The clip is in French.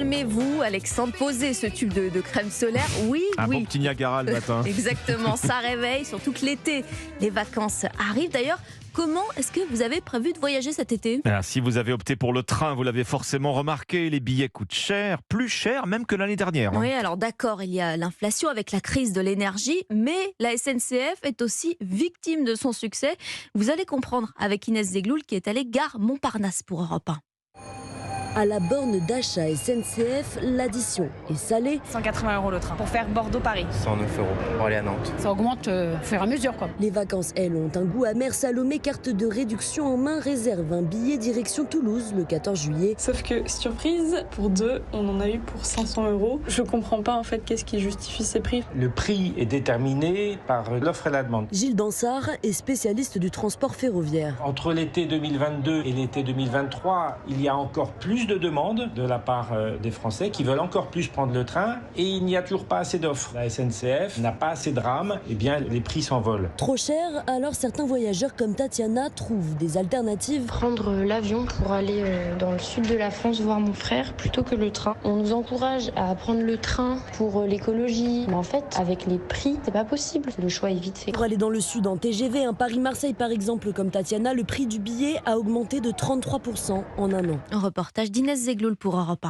Aimez-vous, Alexandre, poser ce tube de crème solaire? Oui, Un oui. bon petit Niagara le matin. Exactement, ça réveille, surtout que l'été, les vacances arrivent. D'ailleurs, comment est-ce que vous avez prévu de voyager cet été? Alors, si vous avez opté pour le train, vous l'avez forcément remarqué, les billets coûtent cher, plus cher même que l'année dernière. Oui, alors d'accord, il y a l'inflation avec la crise de l'énergie, mais la SNCF est aussi victime de son succès. Vous allez comprendre avec Inès Zegloul qui est allée gare Montparnasse pour Europe 1. À la borne d'achat SNCF, l'addition est salée. 180 € le train pour faire Bordeaux-Paris. 109 € pour aller à Nantes. Ça augmente au fur et à mesure, quoi. Les vacances, elles, ont un goût amer. Salomé, carte de réduction en main, réserve un billet direction Toulouse le 14 juillet. Sauf que, surprise, pour deux, on en a eu pour 500 €. Je comprends pas en fait qu'est-ce qui justifie ces prix. Le prix est déterminé par l'offre et la demande. Gilles Dansard est spécialiste du transport ferroviaire. Entre l'été 2022 et l'été 2023, il y a encore plus de demandes de la part des Français qui veulent encore plus prendre le train et il n'y a toujours pas assez d'offres. La SNCF n'a pas assez de rames, et bien les prix s'envolent. Trop cher, alors certains voyageurs comme Tatiana trouvent des alternatives. Prendre l'avion pour aller dans le sud de la France voir mon frère plutôt que le train. On nous encourage à prendre le train pour l'écologie. Mais en fait, avec les prix, c'est pas possible. Le choix est vite fait. Pour aller dans le sud en TGV, un Paris-Marseille par exemple, comme Tatiana, le prix du billet a augmenté de 33% en un an. Un reportage d'Inès Zegloul pour Europe 1.